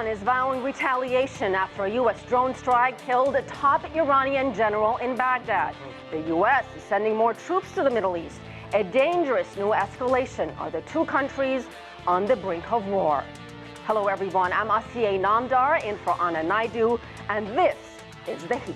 Iran is vowing retaliation after a U.S. drone strike killed a top Iranian general in Baghdad. The U.S. is sending more troops to the Middle East. A dangerous new escalation. Are the two countries on the brink of war? Hello, everyone. I'm Asiye Namdar in for Anna Naidu, and this is The Heat.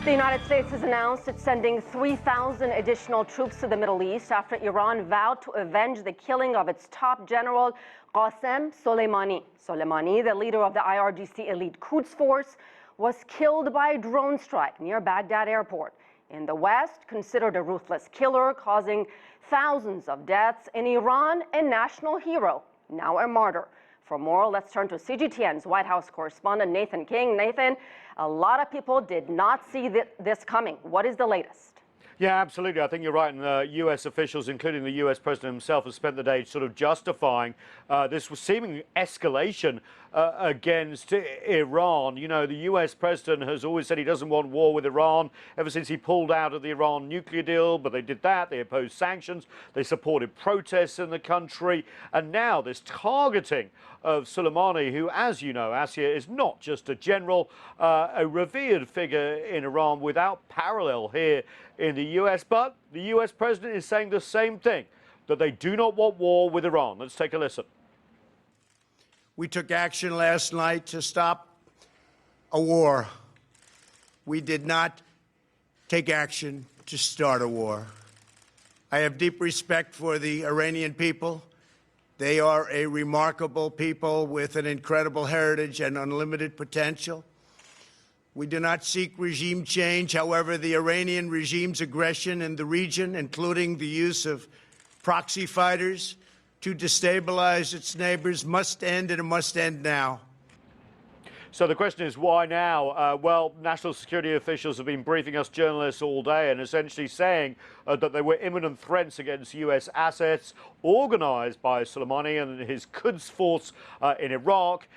The United States has announced it's sending 3,000 additional troops to the Middle East after Iran vowed to avenge the killing of its top general, Qasem Soleimani. Soleimani, the leader of the IRGC elite Quds force, was killed by a drone strike near Baghdad airport. In the West, considered a ruthless killer, causing thousands of deaths. In Iran, a national hero, now a martyr. For more, let's turn to CGTN's White House correspondent Nathan King. Nathan, a lot of people did not see this coming. What is the latest? Yeah, absolutely. I think you're right. And U.S. officials, including the U.S. president himself, have spent the day sort of justifying this seeming escalation against Iran. You know, the U.S. president has always said he doesn't want war with Iran ever since he pulled out of the Iran nuclear deal. But they did that. They opposed sanctions. They supported protests in the country. And now this targeting of Soleimani, who, as you know, Asia, is not just a general, a revered figure in Iran without parallel here in the U.S. But the U.S. president is saying the same thing, that they do not want war with Iran. Let's take a listen. We took action last night to stop a war. We did not take action to start a war. I have deep respect for the Iranian people. They are a remarkable people with an incredible heritage and unlimited potential. We do not seek regime change. However, the Iranian regime's aggression in the region, including the use of proxy fighters to destabilize its neighbors, must end, and it must end now. So the question is, why now? Well, national security officials have been briefing us journalists all day and essentially saying that there were imminent threats against U.S. assets organized by Soleimani and his Quds force in Iraq,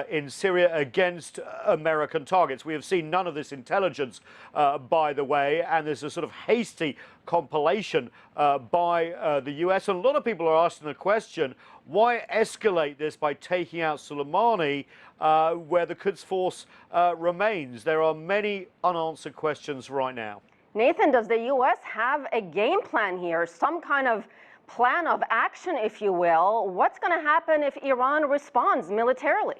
in Syria, against American targets. We have seen none of this intelligence, by the way, and there's a sort of hasty compilation by the U.S. And a lot of people are asking the question, why escalate this by taking out Soleimani where the Quds force remains? There are many unanswered questions right now. Nathan, does the U.S. have a game plan here, some kind of plan of action, if you will? What's going to happen if Iran responds militarily?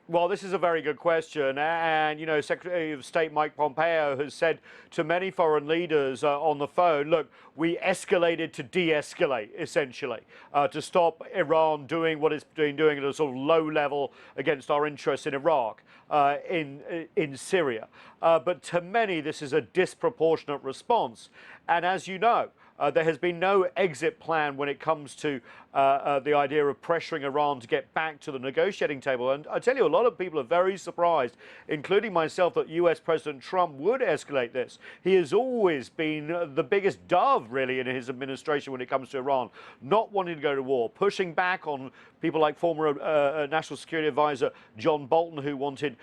Well, this is a very good question. And, you know, Secretary of State Mike Pompeo has said to many foreign leaders on the phone, look, we escalated to de-escalate, essentially, to stop Iran doing what it's been doing at a sort of low level against our interests in Iraq, in Syria. But to many, this is a disproportionate response. And as you know, there has been no exit plan when it comes to the idea of pressuring Iran to get back to the negotiating table. And I tell you, a lot of people are very surprised, including myself, that U.S. President Trump would escalate this. He has always been the biggest dove, really, in his administration when it comes to Iran, not wanting to go to war, pushing back on people like former National Security Advisor John Bolton, who wanted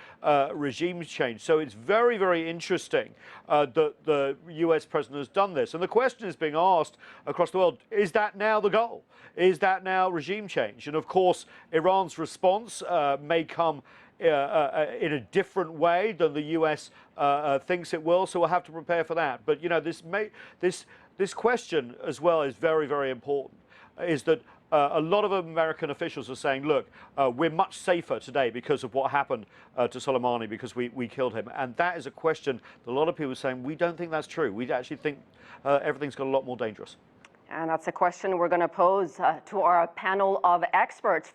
regime change. So it's very, very interesting that the U.S. president has done this. And the question is being asked across the world, is that now the goal? Is that now regime change? And of course, Iran's response may come in a different way than the U.S. Thinks it will, so we'll have to prepare for that. But, you know, this question as well is very, very important, is that a lot of American officials are saying, look, we're much safer today because of what happened to Soleimani, because we killed him. And that is a question that a lot of people are saying, we don't think that's true. We actually think everything's got a lot more dangerous. And that's a question we're going to pose to our panel of experts.